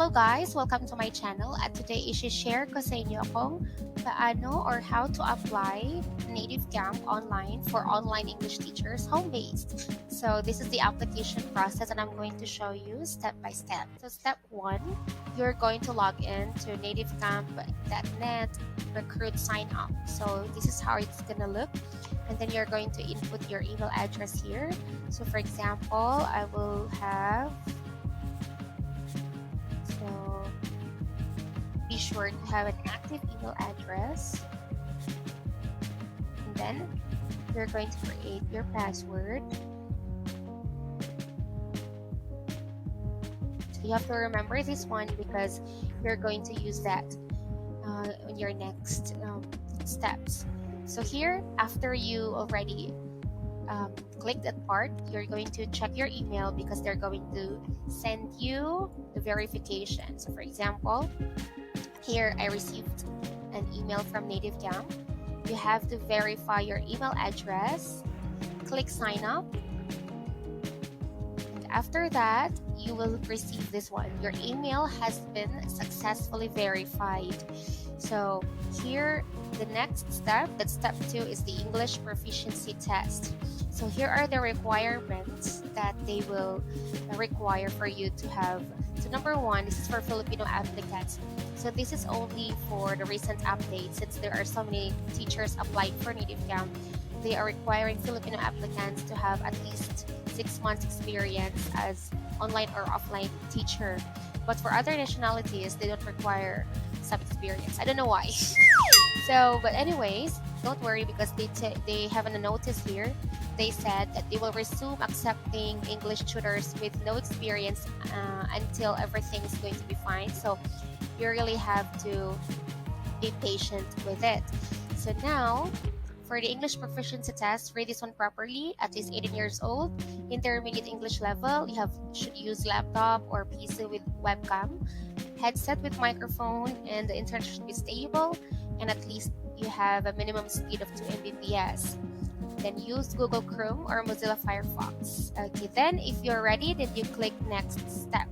Hello guys! Welcome to my channel. At today, i-share ko sa inyo kung paano or how to apply Native Camp online for online English teachers home-based. So this is the application process and I'm going to show you step by step. So step 1, you're going to log in to nativecamp.net recruit sign up. So this is how it's gonna look. And then you're going to input your email address here. So for example, I will have, so be sure to have an active email address. And then you're going to create your password. So you have to remember this one because you're going to use that in your next steps. So here, after you already click that part, you're going to check your email because they're going to send you the verification. So for example, here I received an email from Native Camp. You have to verify your email address, click sign up, and after that, you will receive this one. Your email has been successfully verified. So here, the next step, that's step 2, is the English proficiency test. So here are the requirements that they will require for you to have. So number 1, this is for Filipino applicants. So this is only for the recent updates since there are so many teachers applying for Native Camp. They are requiring Filipino applicants to have at least 6 months experience as online or offline teacher. But for other nationalities, they don't require some experience. I don't know why. So, but anyways, don't worry because they have a notice here. They said that they will resume accepting English tutors with no experience until everything is going to be fine. So you really have to be patient with it. So now, for the English proficiency test, read this one properly. At least 18 years old, intermediate English level. You should use laptop or PC with webcam, headset with microphone, and the internet should be stable. And at least you have a minimum speed of 2 Mbps. Then use Google Chrome or Mozilla Firefox. Okay, then if you're ready, then you click next step.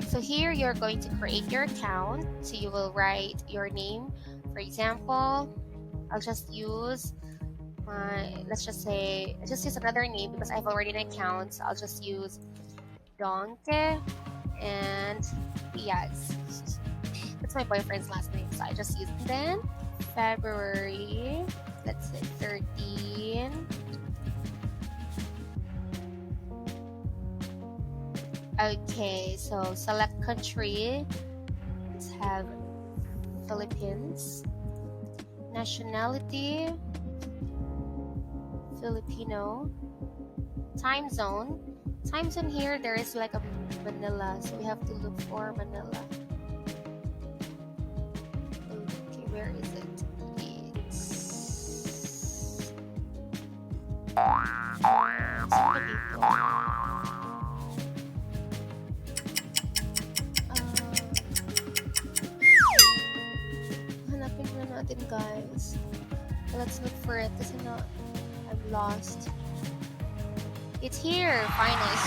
So here you're going to create your account. So you will write your name. For example, I'll just use let's just use another name because I have already an account. So I'll just use Donke and Diaz. That's my boyfriend's last name, so I just used it. Then February, let's say 13. Okay, so select country. Let's have Philippines. Nationality, Filipino. Time zone. Time zone here, there is like a Manila, so we have to look for Manila. Okay, where is it? Hanapin na natin, guys. Let's look for it kasi I'm lost. It's here, finally.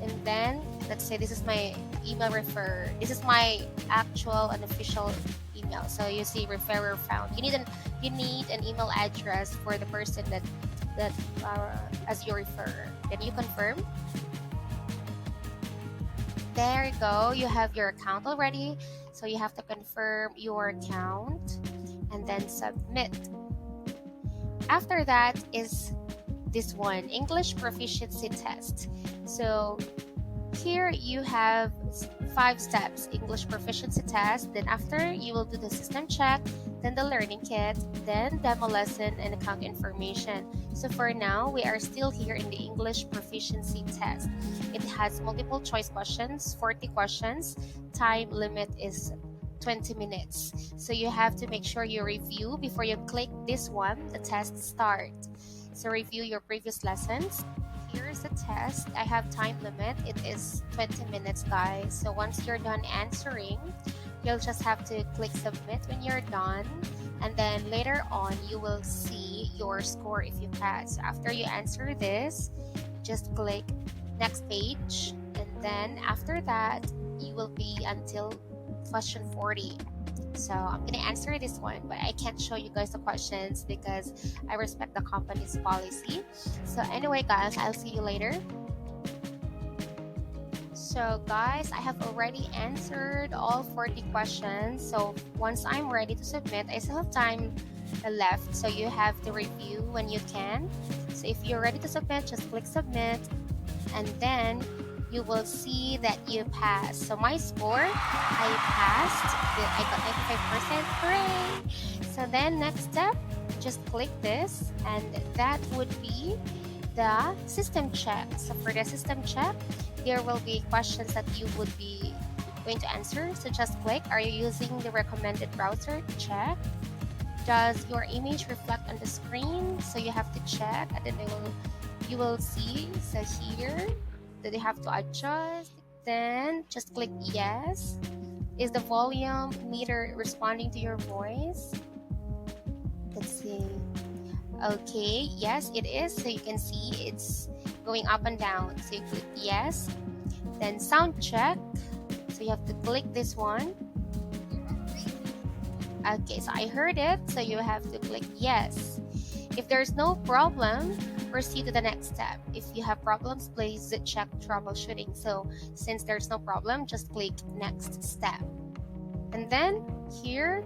And then, let's say this is my email refer. This is my actual and official email. So you see referrer found. You need an email address for the person that as your referrer. Then you confirm. There you go. You have your account already. So you have to confirm your account and then submit. After that is this one, English proficiency test. So here you have 5 steps. English proficiency test, then after you will do the system check, then the learning kit, then demo lesson and account information. So for now, we are still here in the English proficiency test. It has multiple choice questions, 40 questions. Time limit is 20 minutes. So you have to make sure you review before you click this one, the test start. So review your previous lessons. Here's the test. I have time limit. It is 20 minutes, guys. So once you're done answering, you'll just have to click submit when you're done. And then later on, you will see your score if you pass. So after you answer this, just click next page. then after that you will be until question 40. So I'm gonna answer this one, but I can't show you guys the questions because I respect the company's policy. So anyway guys, I'll see you later. So guys, I have already answered all 40 questions. So once I'm ready to submit, I still have time left, so you have to review when you can. So if you're ready to submit, just click submit, and then you will see that you passed. So my score, I passed. I got 95%. Hooray! So then next step, just click this, and that would be the system check. So for the system check, there will be questions that you would be going to answer. So just click, are you using the recommended browser? Check. Does your image reflect on the screen? So you have to check, and then you will see, so here that you have to adjust. Then just click yes. Is the volume meter responding to your voice? Let's see. Okay, yes it is. So you can see it's going up and down. So you click yes. Then sound check. So you have to click this one. Okay, so I heard it, so you have to click yes. If there's no problem, proceed to the next step. If you have problems, please check troubleshooting. So since there's no problem, just click next step. And then here,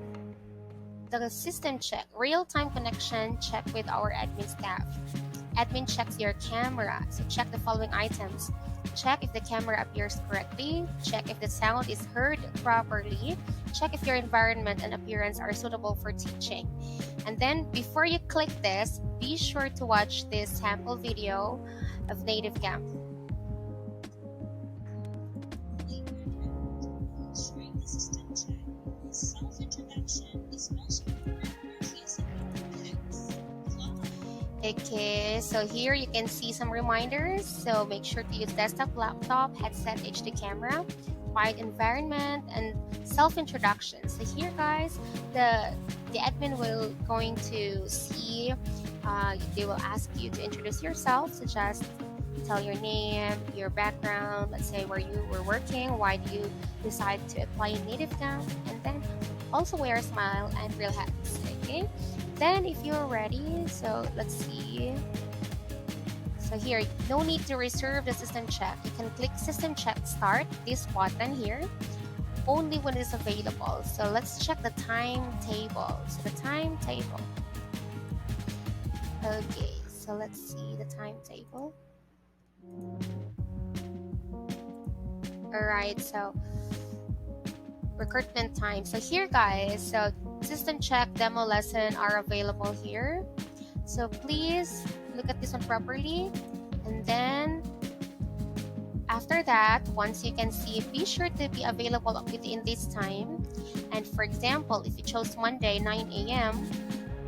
the system check, real-time connection check with our admin staff. Admin checks your camera, so check the following items. Check if the camera appears correctly. Check if the sound is heard properly. Check if your environment and appearance are suitable for teaching. And then before you click this, be sure to watch this sample video of native camp. Okay, so here you can see some reminders. So make sure to use desktop, laptop, headset, HD camera, quiet environment, and self-introduction. So here guys, the admin will going to see, they will ask you to introduce yourself. So just tell your name, your background, let's say where you were working, why do you decide to apply in native camp, and then also wear a smile and real hats. Okay, then if you're ready, so let's see. So here, no need to reserve the system check. You can click system check start, this button here, only when it's available. So let's check the timetable. So the timetable. Okay, so let's see the timetable. Alright, so recruitment time. So here guys, so system check demo lesson are available here. So please look at this one properly, and then after that, once you can see, be sure to be available within this time. And for example, if you chose Monday 9 a.m.,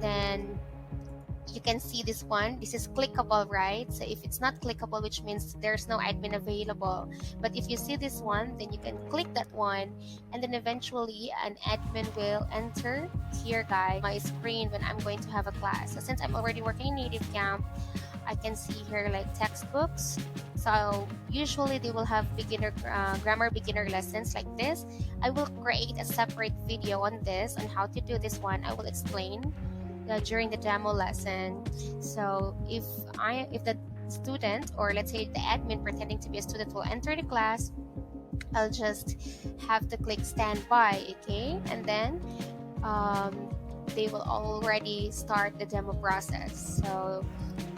then you can see this one. This is clickable, right? So if it's not clickable, which means there's no admin available. But if you see this one, then you can click that one, and then eventually an admin will enter here guys my screen when I'm going to have a class. So since I'm already working in native camp, I can see here like textbooks. So usually they will have beginner grammar beginner lessons like this. I will create a separate video on this, on how to do this one. I will explain during the demo lesson. So if the student, or let's say the admin pretending to be a student, will enter the class, I'll just have to click standby, okay, and then they will already start the demo process. So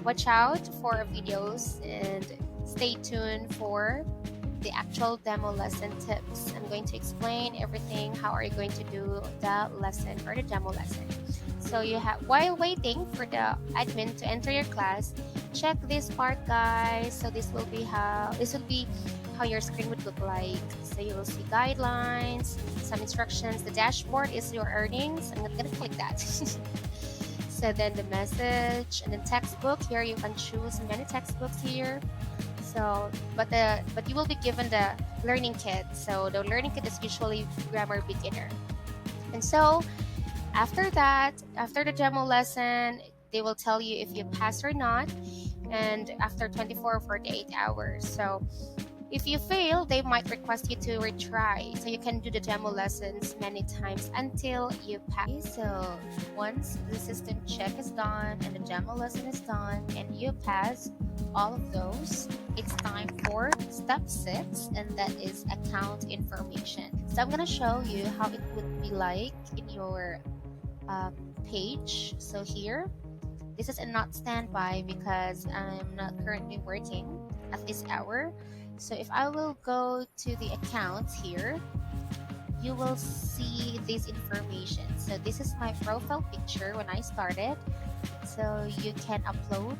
watch out for videos and stay tuned for the actual demo lesson tips. I'm going to explain everything. How are you going to do the lesson or the demo lesson? So you have, while waiting for the admin to enter your class, check this part guys. So this will be how your screen would look like. So you will see guidelines, some instructions. The dashboard is your earnings. I'm not gonna click that. So then the message, and then textbook. Here you can choose many textbooks here. So but you will be given the learning kit. So the learning kit is usually grammar beginner. And so after that, after the demo lesson, they will tell you if you pass or not, and after 24 or 48 hours. So If you fail, they might request you to retry. So you can do the demo lessons many times until you pass. So once the system check is done and the demo lesson is done and you pass all of those, it's time for step 6, and that is account information. So I'm gonna show you how it would be like in your page. So here, this is a not standby because I'm not currently working at this hour. So if I will go to the accounts here, you will see this information. So this is my profile picture when I started. So you can upload.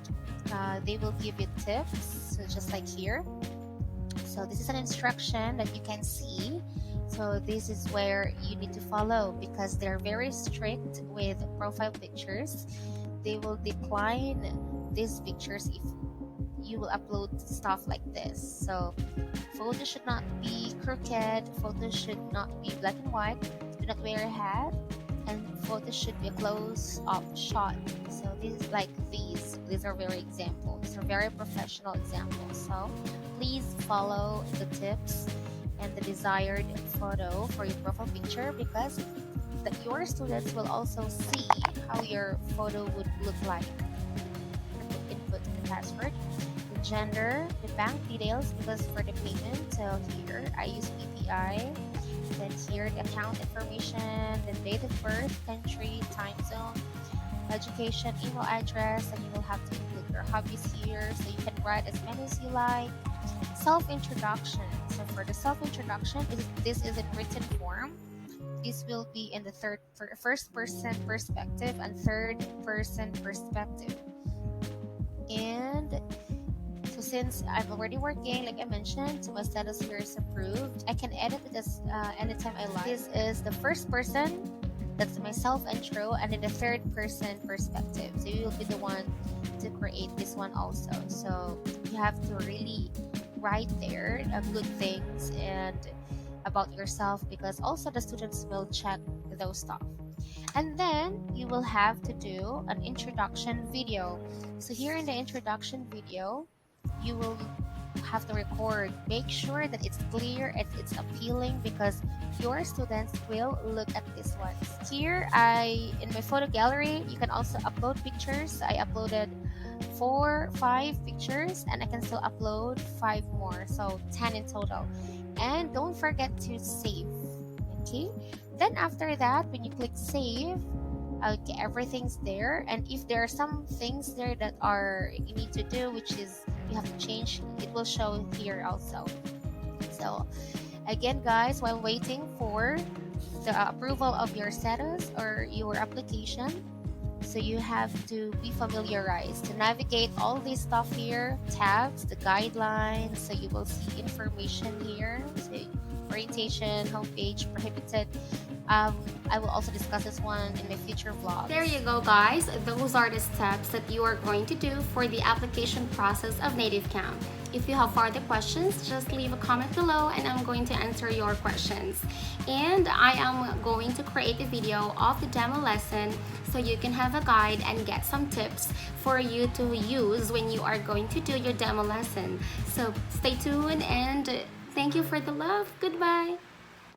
They will give you tips, so just like here. So this is an instruction that you can see. So this is where you need to follow because they're very strict with profile pictures. They will decline these pictures if you will upload stuff like this. So photos should not be crooked, photos should not be black and white, do not wear a hat, and photos should be a close-up shot. So this is like these are very examples. These are very professional examples. So please follow the tips and the desired photo for your profile picture because your students will also see how your photo would look like. Input the password, the gender, the bank details because for the payment. So here I use PPI. Then here the account information, the date of birth, country, time zone, education, email address, and you will have to include your hobbies here. So you can write as many as you like. Self-introduction. So for the self-introduction, this is in written form. This will be in the first person perspective and third person perspective. And so since I'm already working, like I mentioned, my status here is approved. I can edit it as anytime I like. This is the first person, that's my self-intro, and then the third person perspective. So you will be the one to create this one also. So you have to really write there good things and about yourself because also the students will check those stuff. And then you will have to do an introduction video. So here in the introduction video, you will have to record. Make sure that it's clear and it's appealing because your students will look at this one. Here, in my photo gallery, you can also upload pictures. I uploaded 5 pictures and I can still upload 5 more, so 10 in total. And don't forget to save. Okay, then after that, when you click save, okay, everything's there, and if there are some things there that you need to do, which is you have to change, it will show here also. So again guys, while waiting for the approval of your status or your application, so you have to be familiarized to navigate all this stuff here, tabs, the guidelines. So you will see information here, so orientation, homepage, prohibited. I will also discuss this one in my future vlogs. There you go guys, those are the steps that you are going to do for the application process of NativeCam. If you have further questions, just leave a comment below and I'm going to answer your questions. And I am going to create a video of the demo lesson so you can have a guide and get some tips for you to use when you are going to do your demo lesson. So stay tuned and thank you for the love. Goodbye.